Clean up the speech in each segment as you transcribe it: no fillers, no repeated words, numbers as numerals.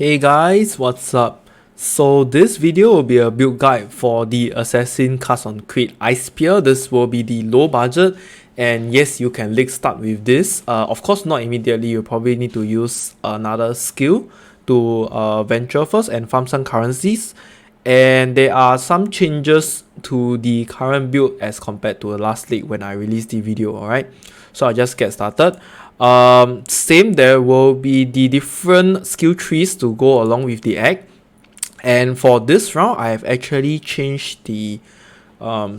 Hey guys, what's up? So this video will be a build guide for the Assassin cast on Crit Ice Spear. This will be the low budget, and yes, you can league start with this. Of course not immediately, you probably need to use another skill to venture first and farm some currencies. And there are some changes to the current build as compared to the last league when I released the video, alright? So I'll just get started. Same, there will be the different skill trees to go along with the egg. And for this round, I have actually changed the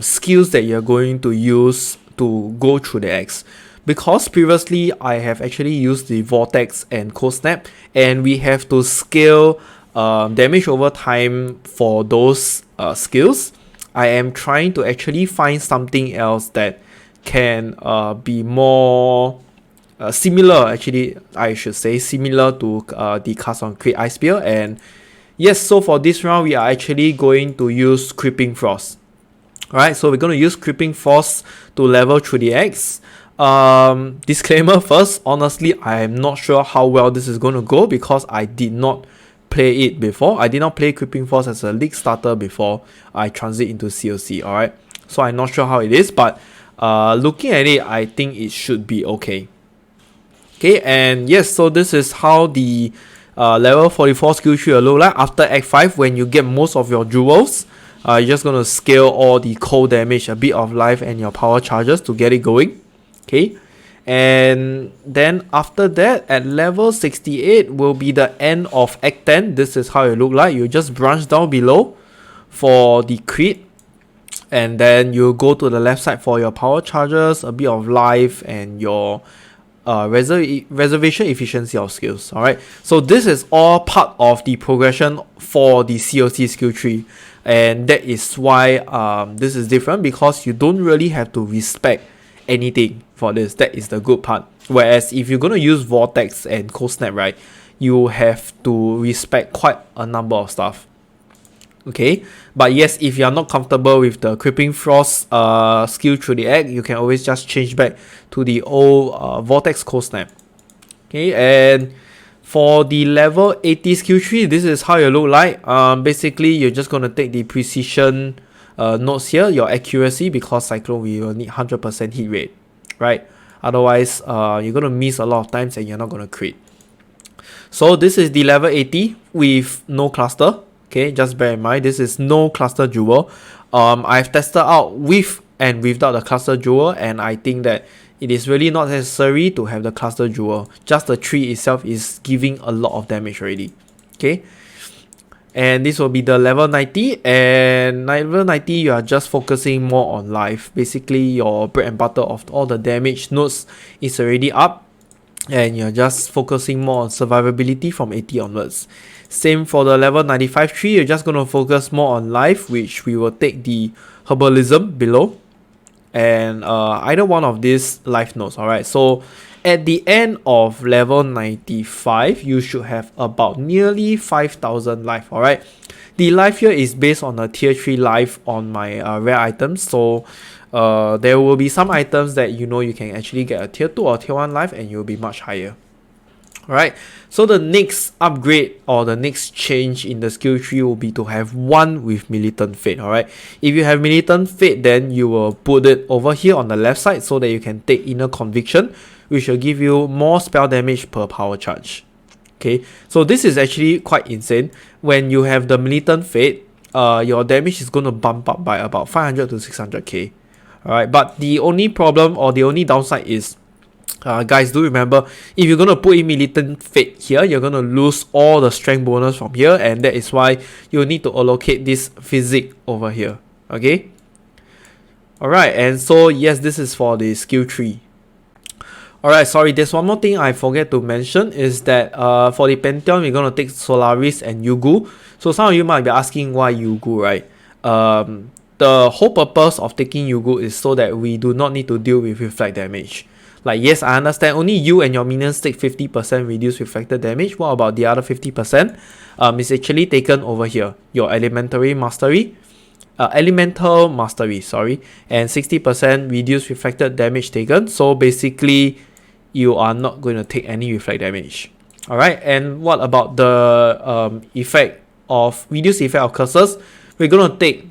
skills that you're going to use to go through the eggs. Because previously, I have actually used the Vortex and Cold Snap, and we have to scale damage over time for those skills. I am trying to actually find something else that can be more similar, actually I should say similar to the cast on Crit Ice Spear. And yes, so for this round we are actually going to use Creeping Frost. Alright, so we're going to use Creeping Frost to level through the eggs. Disclaimer first, honestly I am not sure how well this is going to go because I did not play it before. I did not play Creeping Frost as a league starter before I transit into CoC. Alright, so I'm not sure how it is, but looking at it, I think it should be okay. Okay, and yes, so this is how the level 44 skill tree will look like after Act 5. When you get most of your jewels, you're just going to scale all the cold damage, a bit of life, and your power charges to get it going. Okay, and then after that, at level 68 will be the end of Act 10. This is how it look like. You just branch down below for the crit, and then you go to the left side for your power charges, a bit of life, and your reservation efficiency of skills. Alright, so this is all part of the progression for the CoC skill tree, and that is why this is different, because you don't really have to respect anything for this. That is the good part. Whereas if you're going to use Vortex and Cold Snap, right, you have to respect quite a number of stuff. Okay, but yes, if you are not comfortable with the Creeping Frost skill through the egg, you can always just change back to the old Vortex Cold Snap. Okay, and for the level 80 skill tree, this is how you look like. Basically, you're just going to take the precision notes here, your accuracy, because Cyclone we will need 100% hit rate, right? Otherwise, you're going to miss a lot of times and you're not going to crit. So this is the level 80 with no cluster. Okay, just bear in mind, this is no cluster jewel. I've tested out with and without the cluster jewel, and I think that it is really not necessary to have the cluster jewel. Just the tree itself is giving a lot of damage already. Okay, and this will be the level 90, and level 90 you are just focusing more on life. Basically, your bread and butter of all the damage nodes is already up, and you're just focusing more on survivability from 80 onwards. Same for the level 95 tree, you're just going to focus more on life, which we will take the herbalism below, and either one of these life nodes. Alright, so at the end of level 95, you should have about nearly 5,000 life. Alright, the life here is based on a tier 3 life on my rare items, so there will be some items that you can actually get a tier 2 or tier 1 life and you'll be much higher. Alright, so the next upgrade or the next change in the skill tree will be to have one with Militant Fate. Alright, if you have Militant Fate, then you will put it over here on the left side so that you can take Inner Conviction, which will give you more spell damage per power charge. Okay, so this is actually quite insane. When you have the Militant Fate, your damage is going to bump up by about 500 to 600k. Alright, but the only problem or the only downside is, guys, do remember, if you're going to put in Militant Fate here, you're going to lose all the strength bonus from here, and that is why you need to allocate this physique over here. Okay, alright, and so yes, this is for the skill tree. Alright, sorry, there's one more thing I forget to mention, is that for the Pantheon, we're going to take Solaris and Yugu. So some of you might be asking why Yugu, right? The whole purpose of taking Yugu is so that we do not need to deal with reflect damage. Like, yes, I understand only you and your minions take 50% reduced reflected damage. What about the other 50%? It's actually taken over here. Your elemental mastery, and 60% reduced reflected damage taken. So basically, you are not going to take any reflect damage. Alright, and what about the effect of reduce effect of curses? We're gonna take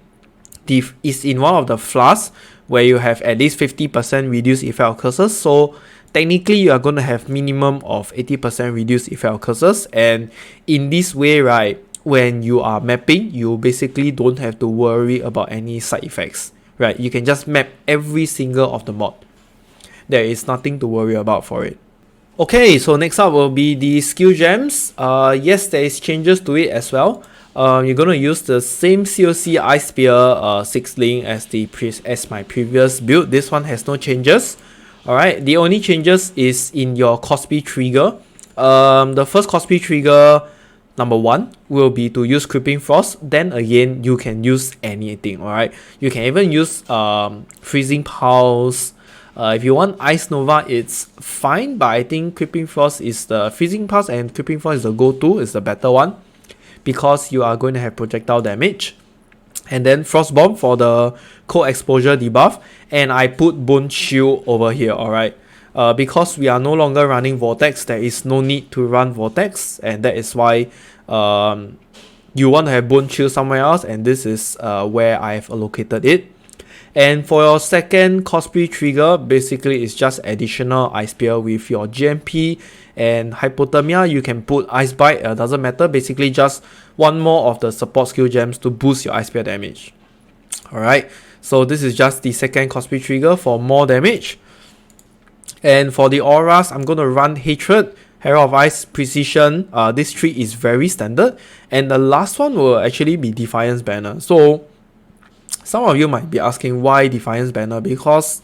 is in one of the flasks where you have at least 50% reduced effect of curses. So technically you are going to have minimum of 80% reduced effect of curses, and in this way, right, when you are mapping, you basically don't have to worry about any side effects, right? You can just map every single of the mod. There is nothing to worry about for it. Okay, so next up will be the skill gems. Yes, there is changes to it as well. You're gonna use the same CoC Ice Spear 6 link as my previous build. This one has no changes. Alright, the only changes is in your cosplay trigger. The first cosplay trigger, number 1, will be to use Creeping Frost. Then again, you can use anything. Alright, you can even use Freezing Pulse. If you want Ice Nova, it's fine, but I think Creeping Frost is the Freezing Pulse, and Creeping Frost is the go-to, is the better one, because you are going to have projectile damage. And then Frost Bomb for the cold exposure debuff, and I put Bone Shield over here, alright. Because we are no longer running Vortex, there is no need to run Vortex, and that is why you want to have Bone Shield somewhere else, and this is where I have allocated it. And for your second cosplay trigger, basically it's just additional Ice Spear with your GMP and Hypothermia. You can put Ice Bite, doesn't matter, basically just one more of the support skill gems to boost your Ice Spear damage. Alright, so this is just the second cosplay trigger for more damage. And for the auras, I'm going to run Hatred, Herald of Ice, Precision. This tree is very standard. And the last one will actually be Defiance Banner. So some of you might be asking why Defiance Banner, because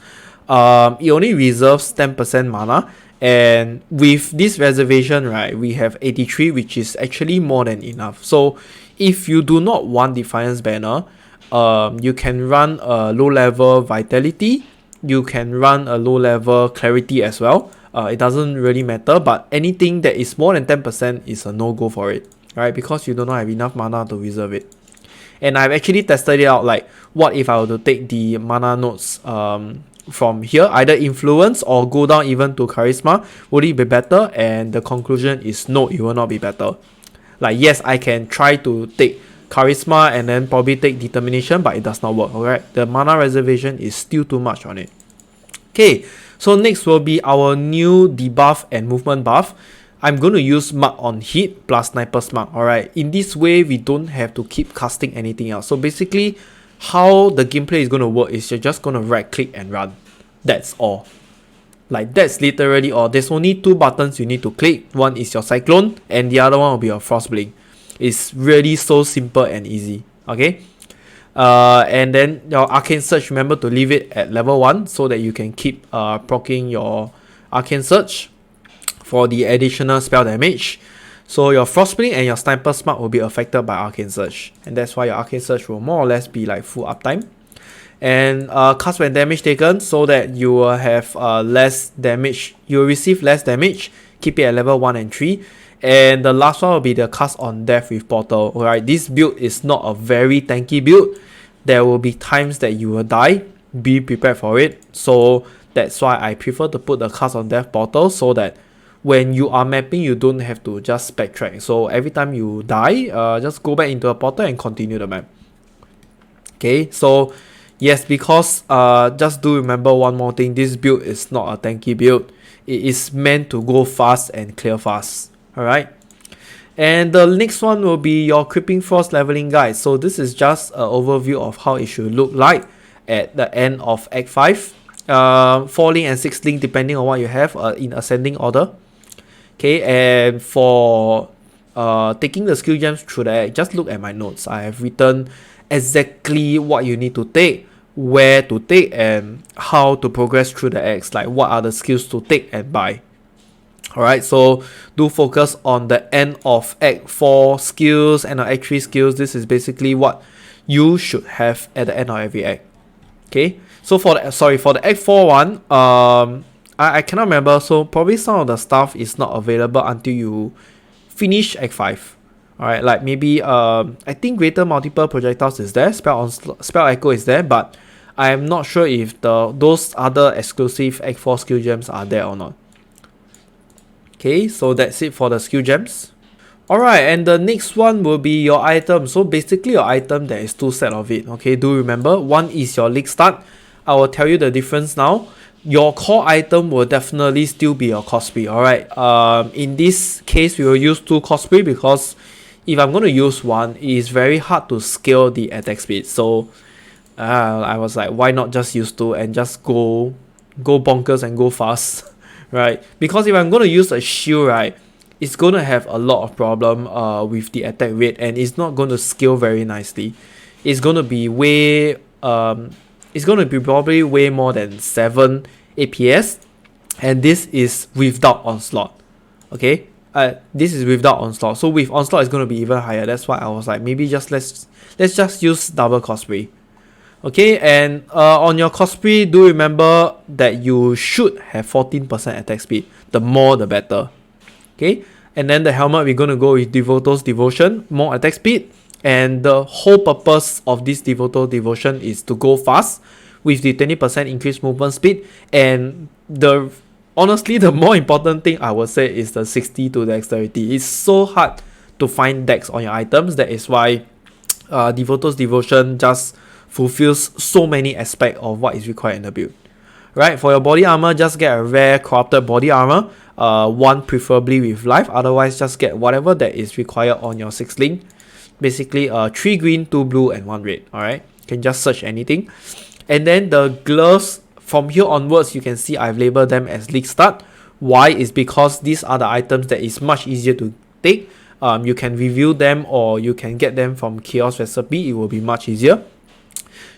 it only reserves 10% mana, and with this reservation, right, we have 83, which is actually more than enough. So if you do not want Defiance Banner, you can run a low level Vitality, you can run a low level Clarity as well. It doesn't really matter, but anything that is more than 10% is a no-go for it, right, because you do not have enough mana to reserve it. And I've actually tested it out, like what if I were to take the mana nodes from here, either influence or go down even to charisma, would it be better? And the conclusion is no, it will not be better. Like, yes, I can try to take charisma and then probably take determination, but it does not work. Alright, the mana reservation is still too much on it. Okay, so next will be our new debuff and movement buff. I'm going to use Mark on hit plus Sniper's Mark. Alright, in this way we don't have to keep casting anything else. So basically how the gameplay is going to work is you're just going to right click and run. That's all. Like, that's literally all. There's only 2 buttons you need to click. One is your Cyclone and the other one will be your Frost Blink. It's really so simple and easy. Okay, and then your Arcane Surge, remember to leave it at level 1 so that you can keep proccing your Arcane Surge for the additional spell damage. So your Frostblink and your Sniper's Mark will be affected by Arcane Surge, and that's why your Arcane Surge will more or less be like full uptime. And cast when damage taken, so that you will have less damage, you will receive less damage, keep it at level 1 and 3. And the last one will be the cast on death with Portal. Alright, this build is not a very tanky build. There will be times that you will die, be prepared for it. So that's why I prefer to put the cast on death Portal, so that when you are mapping, you don't have to just backtrack. So every time you die, just go back into a portal and continue the map. Okay, so yes, because just do remember one more thing, this build is not a tanky build. It is meant to go fast and clear fast. Alright, and the next one will be your Creeping Frost leveling guide. So this is just an overview of how it should look like at the end of Act 5. 4 link and 6 link depending on what you have in ascending order. Okay, and for taking the skill gems through the act, just look at my notes. I have written exactly what you need to take, where to take, and how to progress through the acts, like what are the skills to take and buy. Alright, so do focus on the end of Act 4 skills and Act 3 skills. This is basically what you should have at the end of every act. Okay, so for the Act 4 one, I cannot remember, so probably some of the stuff is not available until you finish Act 5. Alright, like maybe I think greater multiple projectiles is there, spell echo is there, but I am not sure if those other exclusive Act 4 skill gems are there or not. Okay, so that's it for the skill gems. Alright, and the next one will be your item. So basically your item, there is two sets of it. Okay, do remember, one is your league start. I will tell you the difference now. Your core item will definitely still be your cost speed. Alright, in this case we will use 2 cost speed because if I'm going to use one, it is very hard to scale the attack speed. So I was like, why not just use 2 and just go bonkers and go fast, right? Because if I'm going to use a shield, right, it's going to have a lot of problem with the attack rate, and it's not going to scale very nicely. It's going to be probably way more than 7 APS, and this is without onslaught. Okay, this is without onslaught. So with onslaught, it's going to be even higher. That's why I was like, maybe let's just use double cosplay. Okay, and on your cosplay, do remember that you should have 14% attack speed. The more, the better. Okay, and then the helmet, we're going to go with Devoto's Devotion, more attack speed. And the whole purpose of this Devoto Devotion is to go fast with the 20% increased movement speed. And honestly, the more important thing I would say is the 60 to dexterity. It's so hard to find dex on your items. That is why Devoto's Devotion just fulfills so many aspects of what is required in the build. Right, for your body armor, just get a rare corrupted body armor, one preferably with life. Otherwise, just get whatever that is required on your 6 link. Basically 3 green, 2 blue, and 1 red. Alright, you can just search anything. And then the gloves, from here onwards, you can see I've labeled them as league start. Why? Is because these are the items that is much easier to take. You can review them or you can get them from Chaos Recipe. It will be much easier.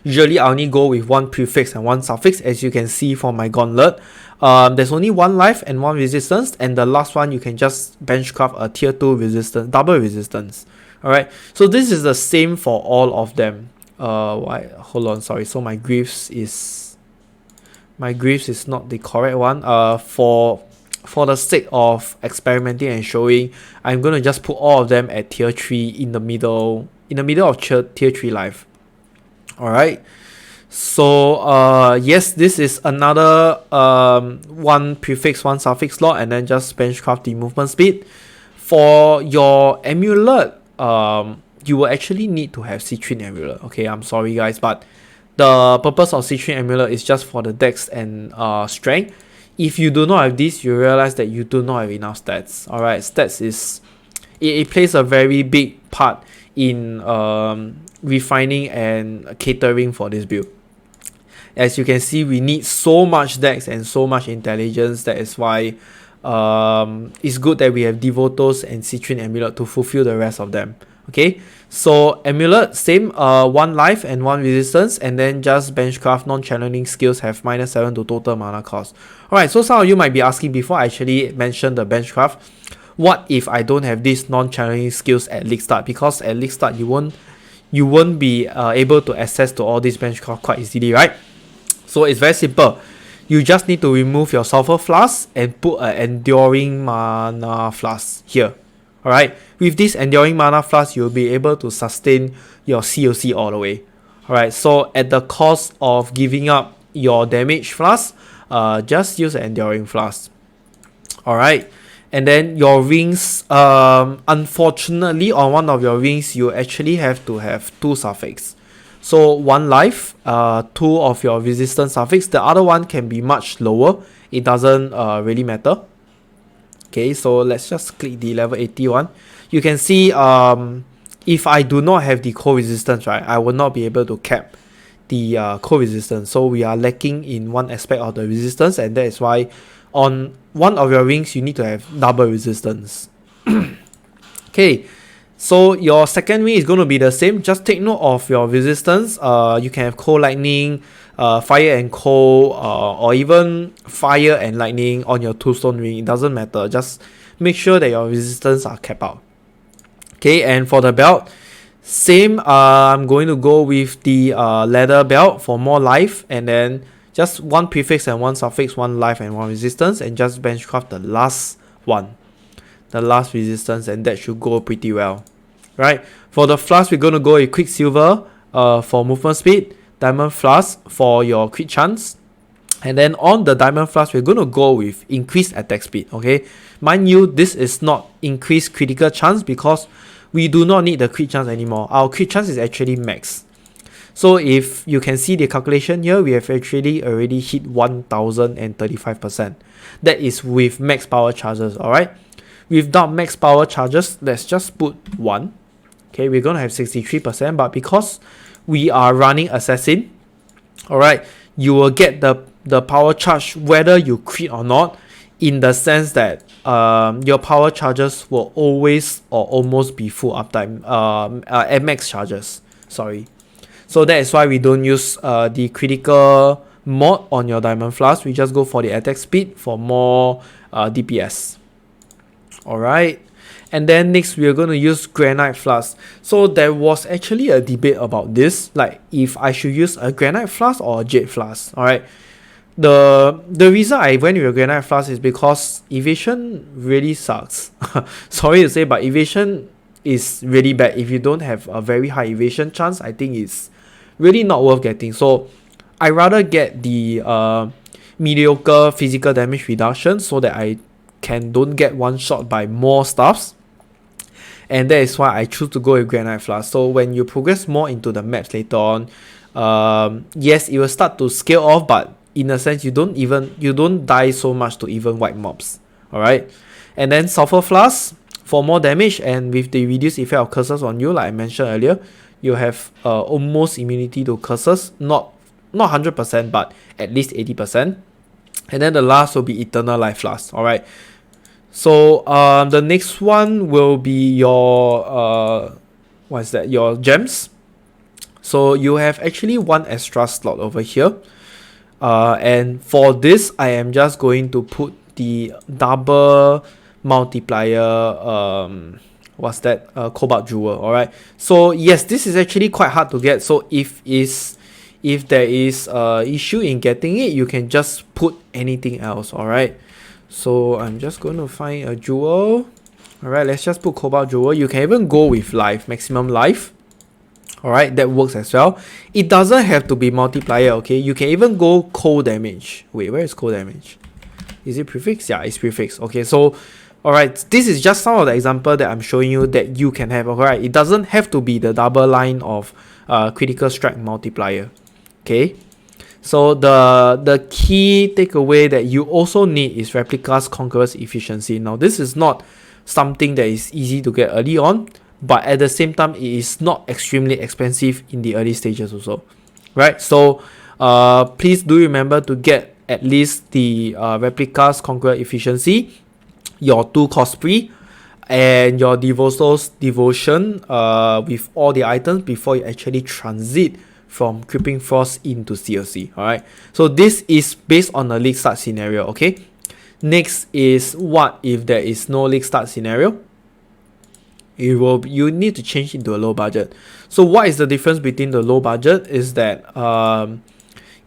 Usually I only go with 1 prefix and 1 suffix, as you can see from my gauntlet. There's only 1 life and 1 resistance, and the last one you can just benchcraft a tier 2 resistance, double resistance. Alright, so this is the same for all of them. Hold on, sorry. So my greaves is not the correct one. For the sake of experimenting and showing, I'm gonna just put all of them at tier 3 in the middle of tier 3 life. Alright, so yes, this is another 1 prefix, 1 suffix slot, and then just benchcraft the movement speed. For your amulet, you will actually need to have Citrine amulet. Okay, I'm sorry guys, but the purpose of Citrine amulet is just for the dex and strength. If you do not have this, you realize that you do not have enough stats. Alright, stats is it plays a very big part in refining and catering for this build. As you can see, we need so much dex and so much intelligence. That is why it's good that we have Devotos and Citrine amulet to fulfill the rest of them. Okay, so amulet, same, 1 life and 1 resistance, and then just benchcraft non-challenging skills have -7 to total mana cost. Alright, so some of you might be asking, before I actually mention the benchcraft, what if I don't have these non-challenging skills at league start? Because at league start you won't be able to access to all these benchcraft quite easily, right? So it's very simple. You just need to remove your sulfur flask and put an enduring mana flask here. Alright, with this enduring mana flask, you'll be able to sustain your CoC all the way. Alright, so at the cost of giving up your damage flask, just use an enduring flask. Alright, and then your rings, unfortunately on one of your rings, you actually have to have 2 suffix. So 1 life, 2 of your resistance suffix. The other one can be much lower. It doesn't really matter. Okay, so let's just click the level 81. You can see if I do not have the cold resistance, right, I will not be able to cap the cold resistance. So we are lacking in one aspect of the resistance, and that is why on one of your rings you need to have double resistance. Okay, so your second ring is going to be the same. Just take note of your resistance. You can have cold lightning, fire and cold, or even fire and lightning on your tombstone ring. It doesn't matter. Just make sure that your resistance are kept out. Okay, and for the belt, same. I'm going to go with the leather belt for more life, and then just 1 prefix and 1 suffix, 1 life and 1 resistance, and just benchcraft the last one, the last resistance, and that should go pretty well. Right, for the flask, we're going to go with Quicksilver for movement speed, Diamond Flask for your crit chance, And then on the Diamond Flask, we're going to go with increased attack speed, okay? Mind you, this is not increased critical chance because we do not need the crit chance anymore. Our crit chance is actually max. So if you can see the calculation here, we have actually already hit 1035%. That is with max power charges, alright? Without max power charges, let's just put 1. Okay, we're going to have 63%, but because we are running Assassin, alright, you will get the power charge whether you crit or not, in the sense that your power charges will always or almost be full uptime, at max charges, sorry. So that is why we don't use the critical mod on your Diamond Flask. We just go for the attack speed for more DPS. Alright. And then next we are going to use Granite Flask. So there was actually a debate about this, like if I should use a Granite Flask or a Jade Flask. Alright. The reason I went with a Granite Flask is because evasion really sucks. Sorry to say, but evasion is really bad. If you don't have a very high evasion chance, I think it's really not worth getting. So I rather get the mediocre physical damage reduction so that I don't get one shot by more stuffs. And that is why I choose to go with Granite Flask. So when you progress more into the maps later on, yes, it will start to scale off, but in a sense you don't die so much to even wipe mobs. Alright. And then Sulfur Flask for more damage, and with the reduced effect of curses on you, like I mentioned earlier, you have almost immunity to curses, not 100%, but at least 80%. And then the last will be Eternal Life Flask. Alright. So the next one will be your your gems. So you have actually one extra slot over here. And for this, I am just going to put the double multiplier Cobalt Jewel. Alright. So yes, this is actually quite hard to get. So if there is issue in getting it, you can just put anything else. Alright. So I'm just going to find a jewel. Alright, let's just put Cobalt Jewel. You can even go with life, maximum life. Alright, that works as well. It doesn't have to be multiplier, okay? You can even go cold damage. Wait, where is cold damage? Is it prefix? Yeah, it's prefix. Okay, so alright, this is just some of the example that I'm showing you that you can have. Alright, it doesn't have to be the double line of critical strike multiplier. Okay. So the key takeaway that you also need is Replica's Conqueror's Efficiency. Now this is not something that is easy to get early on, but at the same time it is not extremely expensive in the early stages also, right? So please do remember to get at least the Replica's Conqueror Efficiency, your 2 Cosprey, and your Devosol's Devotion with all the items before you actually transit from Creeping Frost into CoC. Alright, so this is based on a league start scenario. Okay, next is what if there is no league start scenario? You need to change into a low budget. So what is the difference between the low budget is that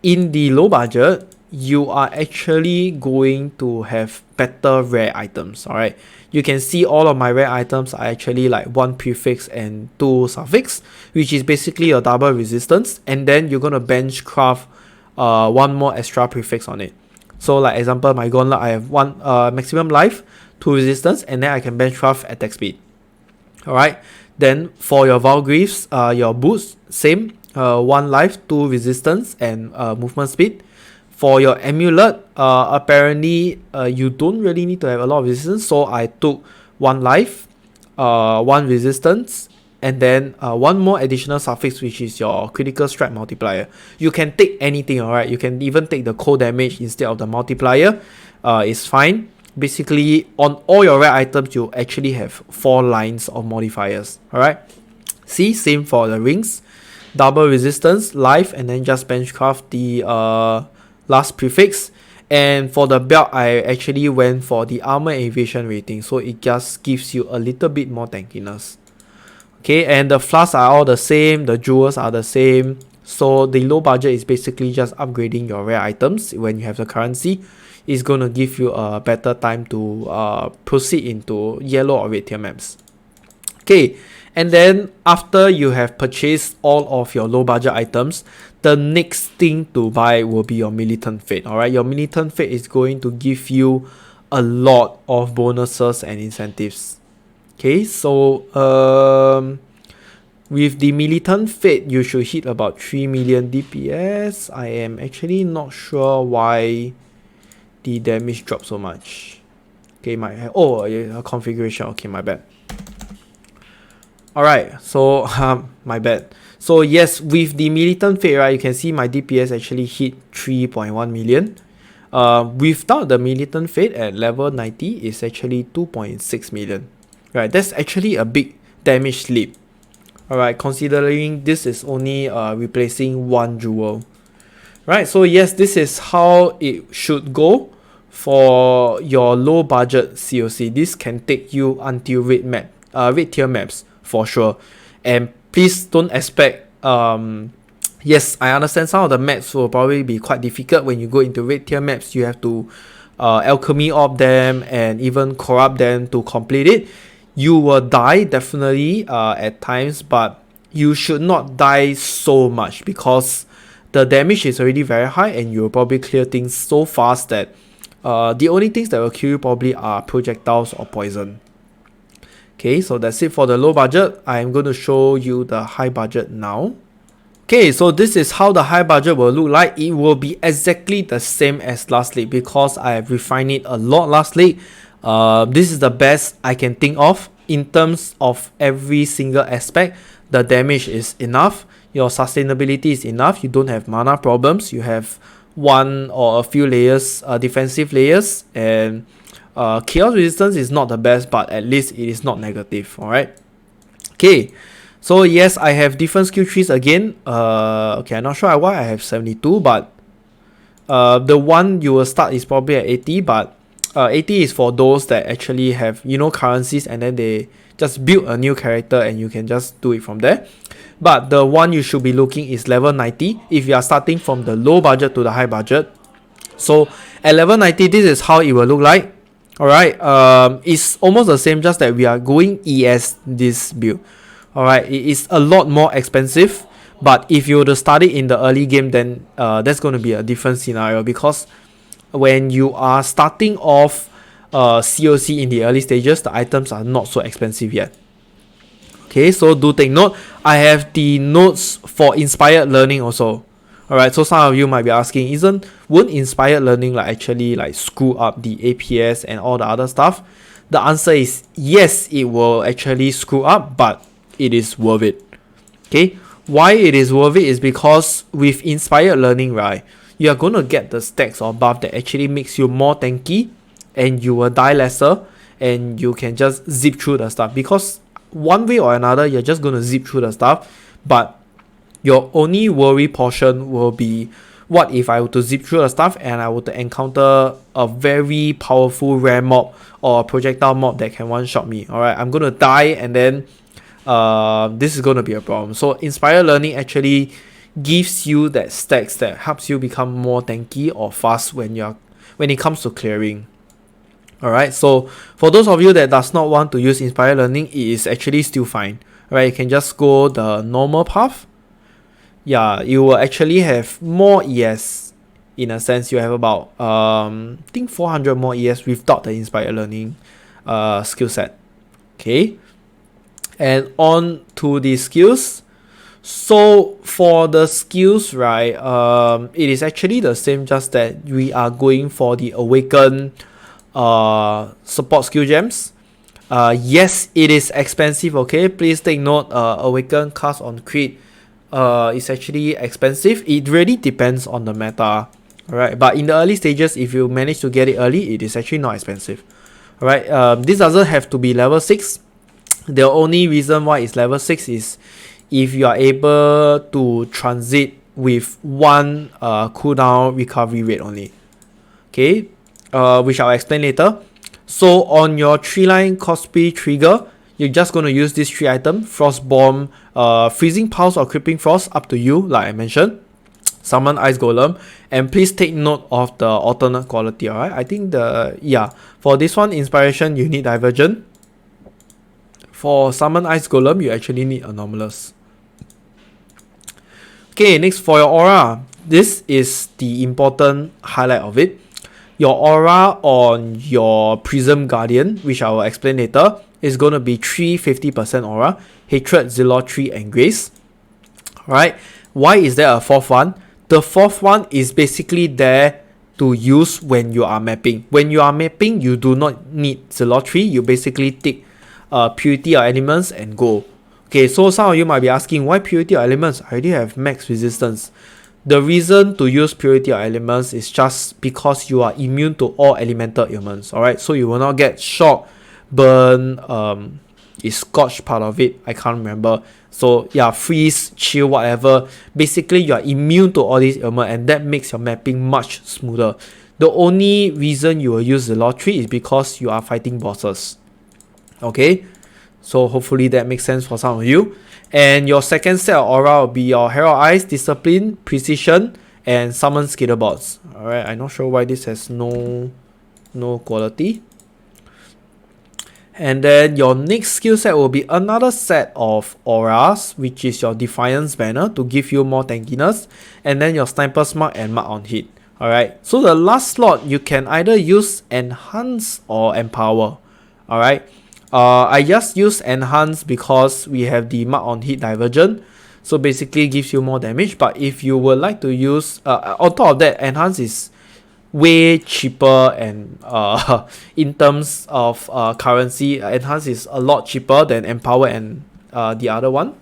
in the low budget you are actually going to have better rare items. Alright, you can see all of my rare items are actually like 1 prefix and 2 suffix, which is basically a double resistance, and then you're gonna bench craft 1 more extra prefix on it. So like example, my gauntlet, I have 1 maximum life, 2 resistance, and then I can bench craft attack speed. Alright, then for your Valgreaves, your boots, same, 1 life, 2 resistance, and movement speed. For your amulet, apparently you don't really need to have a lot of resistance, so I took 1 life, 1 resistance, and then 1 more additional suffix, which is your critical strike multiplier. You can take anything, alright? You can even take the cold damage instead of the multiplier. It's fine. Basically, on all your rare items, you actually have 4 lines of modifiers, alright? See, same for the rings. Double resistance, life, and then just benchcraft the last prefix. And for the belt, I actually went for the armor evasion rating, so it just gives you a little bit more tankiness. Okay, and the flasks are all the same, the jewels are the same. So the low budget is basically just upgrading your rare items when you have the currency. It's going to give you a better time to proceed into yellow or red tier maps. Okay, and then after you have purchased all of your low budget items, the next thing to buy will be your Militant Fate. Alright, your Militant Fate is going to give you a lot of bonuses and incentives. Okay, so with the Militant Fate, you should hit about 3 million DPS. I am actually not sure why the damage dropped so much. Okay, configuration. Okay, my bad. Alright, so my bad. So yes, with the Militant Fate, right, you can see my DPS actually hit 3.1 million. Without the Militant Fate at level 90, it's actually 2.6 million. Right, that's actually a big damage leap. Alright, considering this is only replacing one jewel. Right, so yes, this is how it should go for your low budget CoC. This can take you until red tier maps for sure. And please don't expect yes, I understand some of the maps will probably be quite difficult. When you go into red tier maps, you have to alchemy orb them and even corrupt them to complete it. You will die definitely at times, but you should not die so much because the damage is already very high and you'll probably clear things so fast that the only things that will kill you probably are projectiles or poison. Okay, so that's it for the low budget. I'm going to show you the high budget now. Okay, so this is how the high budget will look like. It will be exactly the same as last league because I have refined it a lot last league. This is the best I can think of in terms of every single aspect. The damage is enough. Your sustainability is enough. You don't have mana problems. You have one or a few layers, defensive layers, and chaos resistance is not the best, but at least it is not negative. Alright. Okay. So yes, I have different skill trees again. Okay, I'm not sure why I have 72, but the one you will start is probably at 80, but 80 is for those that actually have, you know, currencies and then they just build a new character and you can just do it from there. But the one you should be looking is level 90 if you are starting from the low budget to the high budget. So at level 90, this is how it will look like. Alright, it's almost the same, just that we are going ES this build. Alright, it is a lot more expensive, but if you were to start it in the early game, then that's going to be a different scenario because when you are starting off CoC in the early stages, the items are not so expensive yet. Okay, so do take note. I have the notes for inspired learning also. Alright, so some of you might be asking, won't inspired learning actually screw up the APS and all the other stuff? The answer is yes, it will actually screw up, but it is worth it. Okay, why it is worth it is because with inspired learning, right, you are going to get the stacks or buff that actually makes you more tanky and you will die lesser and you can just zip through the stuff, because one way or another you're just going to zip through the stuff, but your only worry portion will be, what if I were to zip through the stuff and I were to encounter a very powerful rare mob or a projectile mob that can one-shot me. Alright, I'm going to die and then this is going to be a problem. So inspired learning actually gives you that stacks that helps you become more tanky or fast when it comes to clearing. Alright, so for those of you that does not want to use inspired learning, it is actually still fine. Alright, you can just go the normal path. Yeah, you will actually have more ES. In a sense, you have about I think 400 more ES without the inspired learning skill set. Okay, and on to the skills. So for the skills, right, it is actually the same, just that we are going for the awaken support skill gems. Yes, it is expensive. Okay, please take note. Awaken cast on crit is actually expensive. It really depends on the meta. Alright, but in the early stages, if you manage to get it early, it is actually not expensive. Alright, this doesn't have to be level 6. The only reason why it's level 6 is if you are able to transit with one cooldown recovery rate only. Okay, which I'll explain later. So on your 3-line cosplay trigger, you're just going to use this 3 item: Frost Bomb, Freezing Pulse or Crippling Frost, up to you, like I mentioned. Summon Ice Golem, and please take note of the alternate quality. Alright, I think for this one, Inspiration, you need Divergent. For Summon Ice Golem, you actually need Anomalous. Okay, next for your aura. This is the important highlight of it. Your aura on your Prism Guardian, which I will explain later, is going to be 350% aura, Hatred, Zealotry, and Grace. Alright, why is there a fourth one? The fourth one is basically there to use when you are mapping. When you are mapping, you do not need Zealotry. You basically take Purity or Elements and go. Okay, so some of you might be asking, why Purity or Elements? I already have max resistance. The reason to use Purity or Elements is just because you are immune to all elemental ailments. Alright, so you will not get shock, burn, is scorch part of it, I can't remember. So yeah, freeze, chill, whatever. Basically, you are immune to all these ailments, and that makes your mapping much smoother. The only reason you will use the lottery is because you are fighting bosses. Okay, so hopefully that makes sense for some of you. And your second set of aura will be your Herald Eyes, Discipline, Precision, and Summon Skateboards. Alright, I'm not sure why this has no quality. And then your next skill set will be another set of auras, which is your Defiance Banner to give you more tankiness, and then your Sniper's Mark and Mark on Hit. Alright, so the last slot you can either use Enhance or Empower. Alright, I just use Enhance because we have the Mark on Hit Divergent, so basically gives you more damage. But if you would like to use, on top of that, Enhance is way cheaper, and in terms of currency, Enhance is a lot cheaper than Empower and the other one.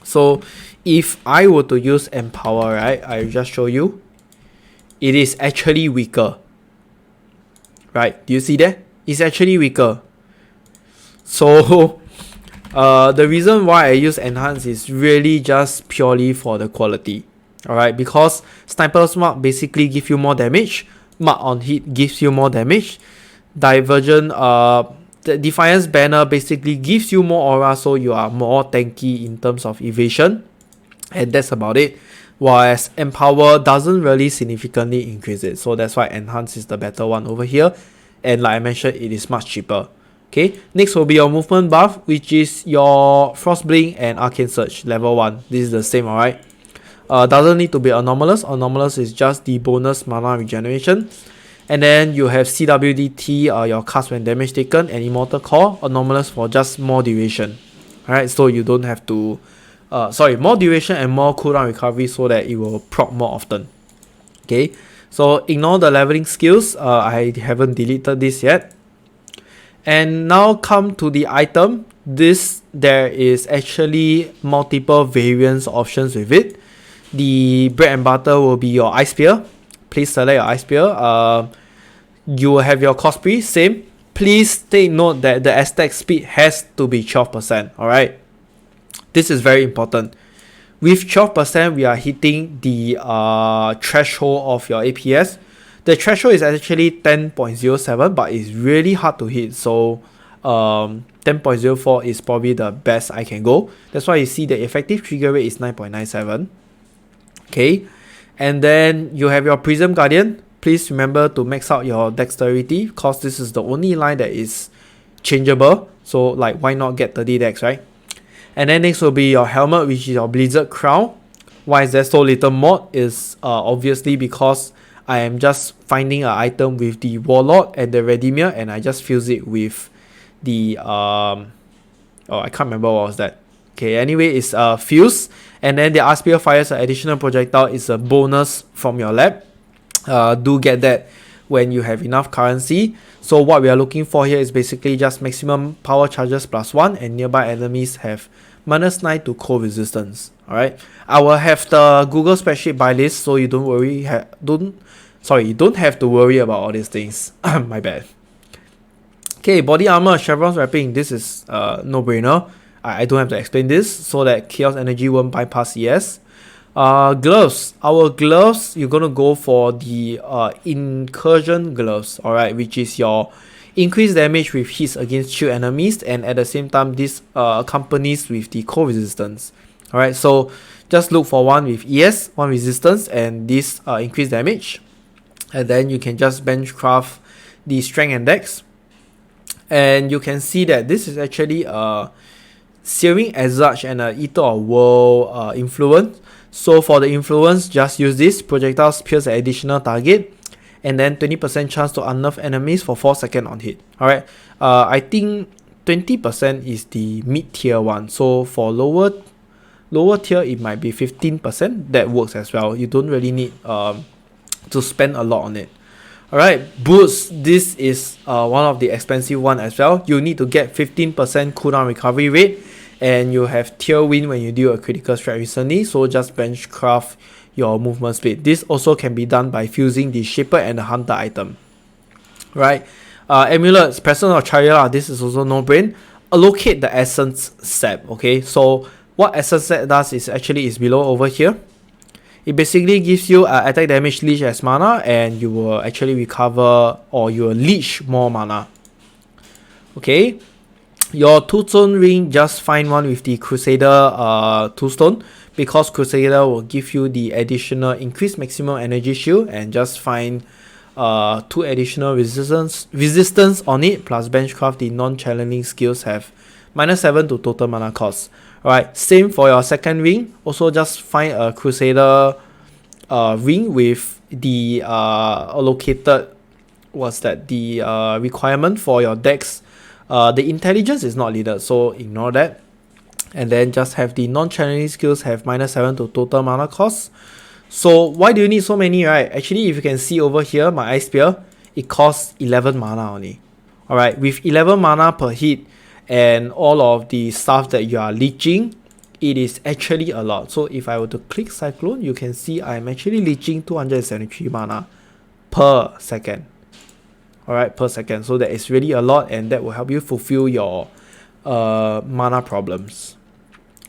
So if I were to use Empower, right, I just show you, it is actually weaker. Right, do you see that? It's actually weaker. So the reason why I use Enhance is really just purely for the quality. Alright, because Sniper's Mark basically gives you more damage, Mark on Hit gives you more damage, Divergent, the Defiance Banner basically gives you more aura, so you are more tanky in terms of evasion, and that's about it. Whereas Empower doesn't really significantly increase it, so that's why Enhance is the better one over here, and like I mentioned, it is much cheaper. Okay, next will be your movement buff, which is your Frostblink and Arcane Surge level 1. This is the same, alright. Doesn't need to be anomalous. Anomalous is just the bonus mana regeneration. And then you have CWDT, your cast when damage taken, and Immortal Core. Anomalous for just more duration. Alright, so you don't have to more duration and more cooldown recovery, so that it will proc more often. Okay, so ignore the leveling skills. I haven't deleted this yet. And now come to the item. There is actually multiple variants options with it. The bread and butter will be your Ice Spear. Please select your Ice Spear. You will have your Cosplay, same. Please take note that the attack speed has to be 12%. Alright, this is very important. With 12%, we are hitting the threshold of your APS. The threshold is actually 10.07, but it's really hard to hit. So 10.04 is probably the best I can go. That's why you see the effective trigger rate is 9.97. Okay, and then you have your Prism Guardian. Please remember to max out your dexterity, because this is the only line that is changeable. So like, why not get 30 dex, right? And then next will be your helmet, which is your Blizzard Crown. Why is there so little mod? Is obviously because I am just finding an item with the Warlord and the Redemir, and I just fuse it with the I can't remember what was that. Okay, anyway, it's fuse, and then the Ice Spear fires an additional projectile. It's a bonus from your lab. Do get that when you have enough currency. So what we are looking for here is basically just maximum power charges +1, and nearby enemies have -9 to cold resistance. Alright, I will have the Google spreadsheet Buylist, so you don't worry. You don't have to worry about all these things. My bad. Okay, body armor, chevrons wrapping. This is no brainer. I don't have to explain this, so that Chaos Energy won't bypass ES. Gloves. Our gloves, you're gonna go for the Incursion gloves, alright, which is your increased damage with hits against shield enemies, and at the same time this accompanies with the cold resistance. Alright, so just look for one with ES, one resistance, and this increased damage, and then you can just benchcraft the strength and dex. And you can see that this is actually Searing Azaj and Eater of World influence. So for the influence, just use this. Projectiles pierce an additional target, and then 20% chance to unnerve enemies for 4 seconds on hit. Alright, I think 20% is the mid tier one. So for lower tier, it might be 15%. That works as well. You don't really need to spend a lot on it. Alright, boots. This is one of the expensive one as well. You need to get 15% cooldown recovery rate, and you have tier win when you do a critical strike recently. So just benchcraft your movement speed. This also can be done by fusing the Shaper and the Hunter item. Right, amulets, Presence of Chariot. This is also no brain. Allocate the essence set. Okay, so what essence set does is below over here. It basically gives you attack damage leech as mana, and you will actually recover, or you will leech more mana. Okay, your two-stone ring, just find one with the Crusader two-stone, because Crusader will give you the additional increased maximum energy shield, and just find 2 additional resistance on it, plus benchcraft the non-challenging skills have -7 to total mana cost. Alright, same for your second ring. Also just find a Crusader ring with the allocated, requirement for your decks. The intelligence is not needed, so ignore that. And then just have the non-challenging skills have -7 to total mana cost. So why do you need so many, right? Actually, if you can see over here, my Ice Spear, it costs 11 mana only. Alright, with 11 mana per hit, and all of the stuff that you are leeching, it is actually a lot. So if I were to click Cyclone, you can see I'm actually leeching 273 mana per second. Alright, per second. So that is really a lot, and that will help you fulfill your mana problems.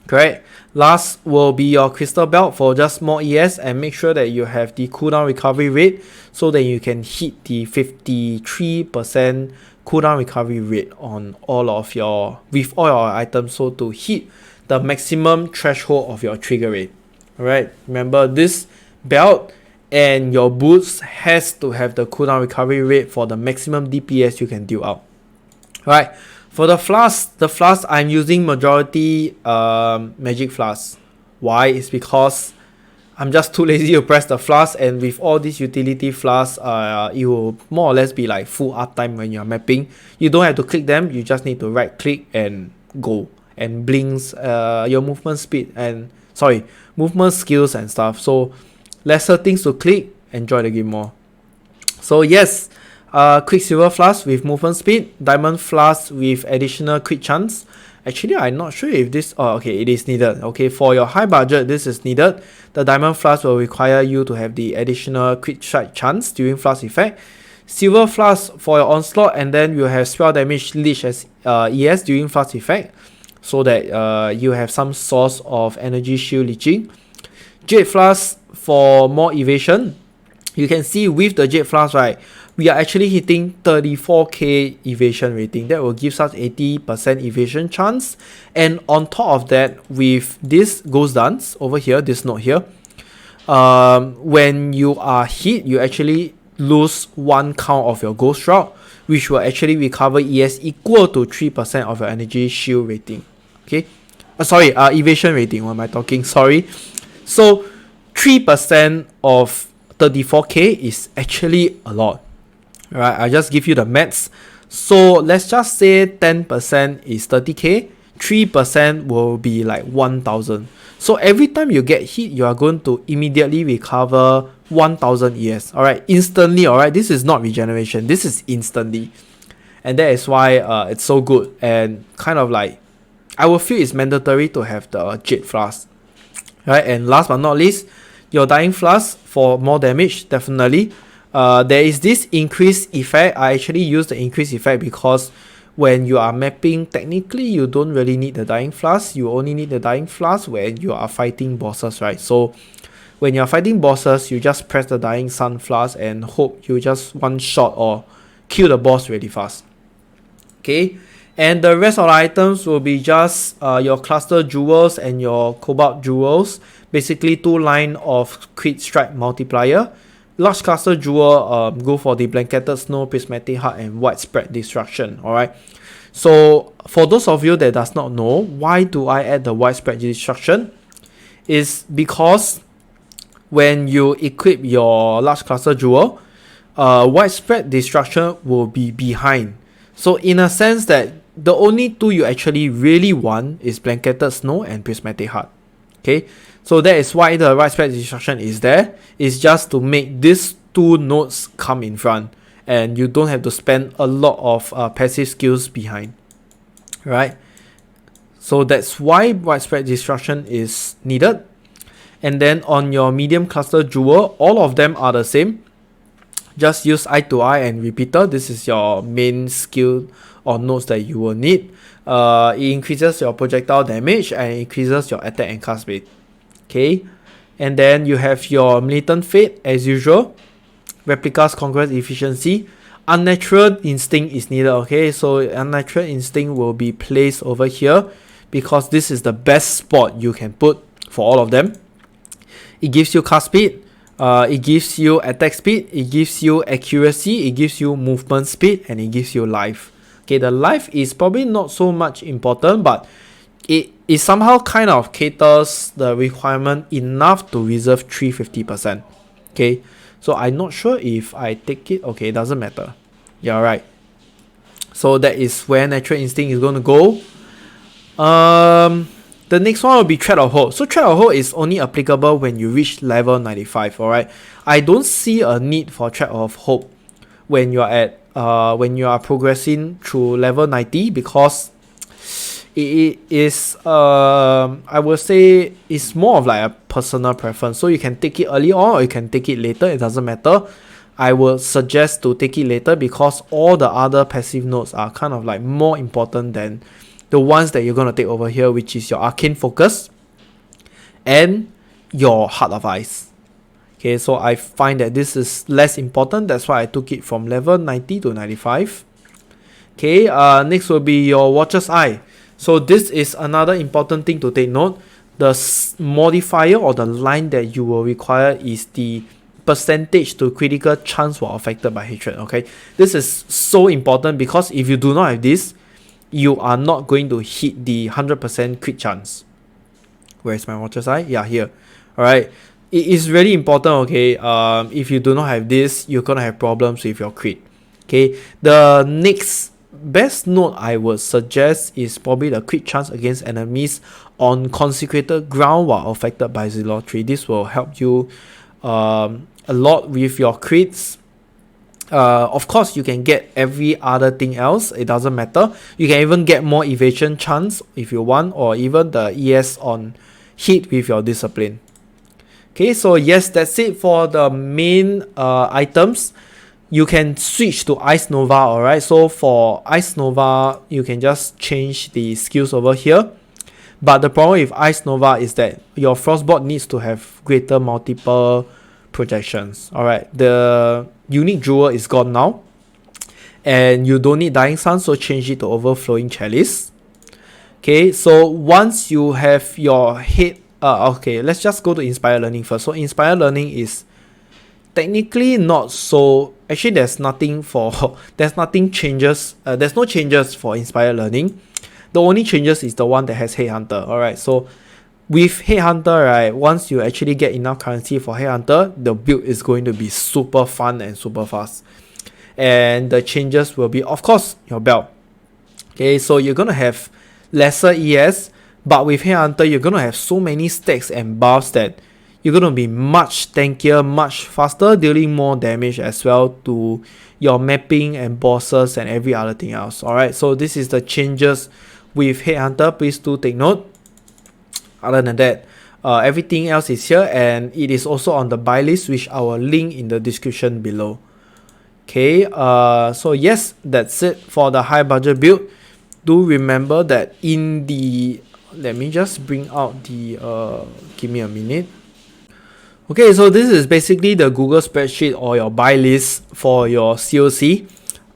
Correct. Last will be your Crystal Belt for just more ES, and make sure that you have the cooldown recovery rate so that you can hit the 53% cooldown recovery rate on all of your items, so to hit the maximum threshold of your trigger rate. Alright, remember this belt and your boots has to have the cooldown recovery rate for the maximum DPS you can deal out. Alright, for the flask I'm using majority magic flask. Why? It's because I'm just too lazy to press the flask, and with all these utility flasks, it will more or less be like full uptime when you're mapping. You don't have to click them, you just need to right click and go, and blinks your movement speed and movement skills and stuff. So lesser things to click, enjoy the game more. So yes, Quicksilver Flask with movement speed, Diamond Flask with additional crit chance. Actually, I'm not sure if this, it is needed. Okay, for your high budget, this is needed. The Diamond Flask will require you to have the additional crit strike chance during Flask effect. Silver Flask for your onslaught, and then you have spell damage leech as ES during Flask effect, so that you have some source of energy shield leeching. Jade Flask for more evasion. You can see with the Jade Flask, right, we are actually hitting 34k evasion rating. That will give us 80% evasion chance. And on top of that, with this Ghost Dance over here, this node here, when you are hit, you actually lose 1 count of your Ghost Route, which will actually recover ES equal to 3% of your energy shield rating. Okay, evasion rating. What am I talking? Sorry. So 3% of 34k is actually a lot. Right, I just give you the maths. So let's just say 10% is 30k, 3% will be like 1000. So every time you get hit, you are going to immediately recover 1000 ES. Alright, instantly. Alright, this is not regeneration, this is instantly. And that is why it's so good, and kind of like I will feel it's mandatory to have the Jade Flask. Right, and last but not least, your Dying Flask for more damage, definitely. There is this increased effect. I actually use the increased effect because when you are mapping, technically you don't really need the Dying Flask. You only need the Dying Flask when you are fighting bosses, right? So when you are fighting bosses, you just press the Dying Sun Flask and hope you just one shot or kill the boss really fast. Okay, and the rest of the items will be just your Cluster Jewels and your Cobalt Jewels. Basically 2 line of crit strike multiplier. Large Cluster Jewel, go for the Blanketed Snow, Prismatic Heart, and Widespread Destruction. Alright, so for those of you that does not know, why do I add the Widespread Destruction? is because when you equip your large cluster jewel, widespread destruction will be behind. So in a sense that the only two you actually really want is blanketed snow and prismatic heart. Okay, so that is why the widespread destruction is there. It's just to make these two nodes come in front, and you don't have to spend a lot of passive skills behind, right? So that's why widespread destruction is needed. And then on your medium cluster jewel, all of them are the same. Just use eye to eye and repeater. This is your main skill or nodes that you will need. It increases your projectile damage and increases your attack and cast speed. Okay, and then you have your militant fate as usual. Replicas conquest efficiency. Unnatural instinct is needed. Okay, so unnatural instinct will be placed over here because this is the best spot you can put for all of them. It gives you cast speed. It gives you attack speed, it gives you accuracy, it gives you movement speed, and it gives you life. Okay, the life is probably not so much important, but it somehow kind of caters the requirement enough to reserve 350%. Okay, so I'm not sure if I take it. Okay, it doesn't matter. Yeah, right. So that is where natural instinct is going to go. The next one will be Thread of Hope. So Thread of Hope is only applicable when you reach level 95, alright? I don't see a need for Thread of Hope when you are at when you are progressing through level 90, because it is I would say it's more of like a personal preference. So you can take it early on or you can take it later, it doesn't matter. I would suggest to take it later because all the other passive nodes are kind of like more important than the ones that you're going to take over here, which is your Arcane Focus and your Heart of Ice. Okay, so I find that this is less important. That's why I took it from level 90 to 95. Okay, next will be your Watcher's Eye. So this is another important thing to take note. The modifier or the line that you will require is the percentage to critical chance were affected by hatred. Okay, this is so important because if you do not have this, you are not going to hit the 100% crit chance. Where's my Watcher's Eye? Yeah, here. Alright. It is really important, okay? If you do not have this, you're gonna have problems with your crit. Okay. The next best node I would suggest is probably the crit chance against enemies on consecrated ground while affected by Zealotry. This will help you a lot with your crits. Of course, you can get every other thing else. It doesn't matter. You can even get more evasion chance if you want, or even the ES on hit with your discipline. Okay, so yes, that's it for the main items. You can switch to Ice Nova, alright? So for Ice Nova, you can just change the skills over here. But the problem with Ice Nova is that your Frostbolt needs to have greater multiple projections. Alright, the unique jewel is gone now, and you don't need Dying Sun, so change it to Overflowing Chalice. Okay, so once you have your head, okay, let's just go to Inspire Learning first. So Inspire Learning is technically not so. Actually, there's nothing changes. There's no changes for Inspire Learning. The only changes is the one that has Headhunter. Alright, so with Headhunter, right, once you actually get enough currency for Headhunter, the build is going to be super fun and super fast. And the changes will be, of course, your belt. Okay, so you're going to have lesser ES, but with Headhunter, you're going to have so many stacks and buffs that you're going to be much tankier, much faster, dealing more damage as well to your mapping and bosses and every other thing else. Alright, so this is the changes with Headhunter. Please do take note. Other than that, everything else is here, and it is also on the Buylist, which I will link in the description below. Okay, so yes, that's it for the high budget build. Do remember that in the, let me just bring out the, give me a minute. Okay, so this is basically the Google spreadsheet or your Buylist for your CoC.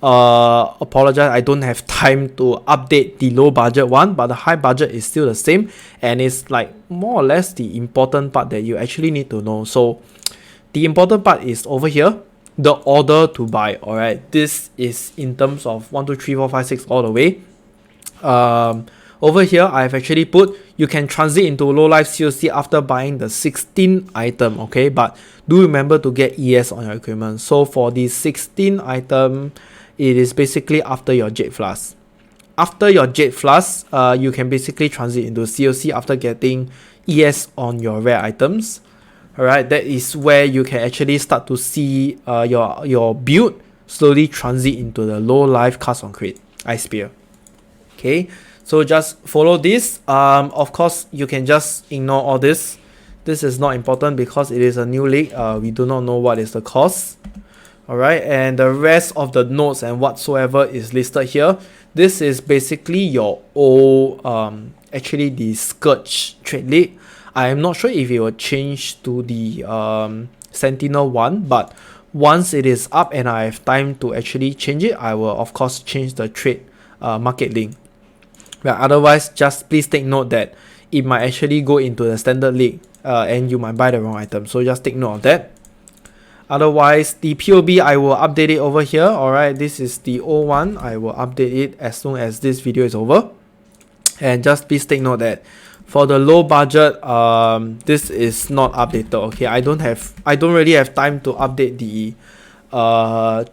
Apologize, I don't have time to update the low budget one, but the high budget is still the same, and it's like more or less the important part that you actually need to know. So the important part is over here, the order to buy. Alright, this is in terms of 1, 2, 3, 4, 5, 6 all the way. Over here I've actually put you can transit into low life CoC after buying the 16 item, okay? But do remember to get ES on your equipment. So for the 16 item, it is basically after your Jade Flask. After your Jade Flask, you can basically transit into CoC after getting ES on your rare items. Alright, that is where you can actually start to see your build slowly transit into the low life cast on crate Ice Spear. Okay, so just follow this. Of course, you can just ignore all this. This is not important because it is a new league. We do not know what is the cost. Alright, and the rest of the nodes and whatsoever is listed here. This is basically your old, actually the Scourge trade league. I am not sure if it will change to the Sentinel one, but once it is up and I have time to actually change it, I will of course change the trade market link. But otherwise, just please take note that it might actually go into the standard league and you might buy the wrong item. So just take note of that. Otherwise, the POB, I will update it over here. Alright, this is the old one. I will update it as soon as this video is over. And just please take note that for the low budget, this is not updated. Okay, I don't really have time to update the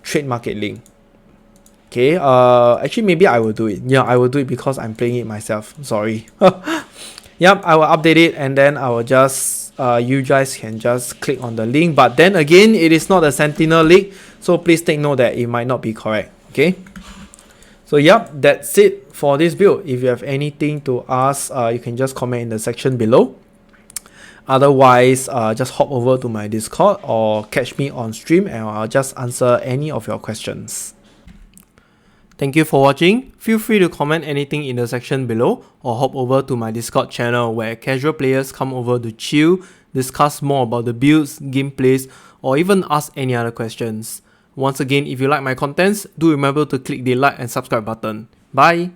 trade market link. Okay, actually maybe I will do it. Yeah, I will do it because I'm playing it myself. Sorry. Yep, I will update it and then I will just you guys can just click on the link. But then again, it is not a Sentinel link, so please take note that it might not be correct. Okay. So yep, that's it for this build. If you have anything to ask, you can just comment in the section below. Otherwise, just hop over to my Discord or catch me on stream and I'll just answer any of your questions. Thank you for watching. Feel free to comment anything in the section below or hop over to my Discord channel where casual players come over to chill, discuss more about the builds, gameplays, or even ask any other questions. Once again, if you like my contents, do remember to click the like and subscribe button. Bye!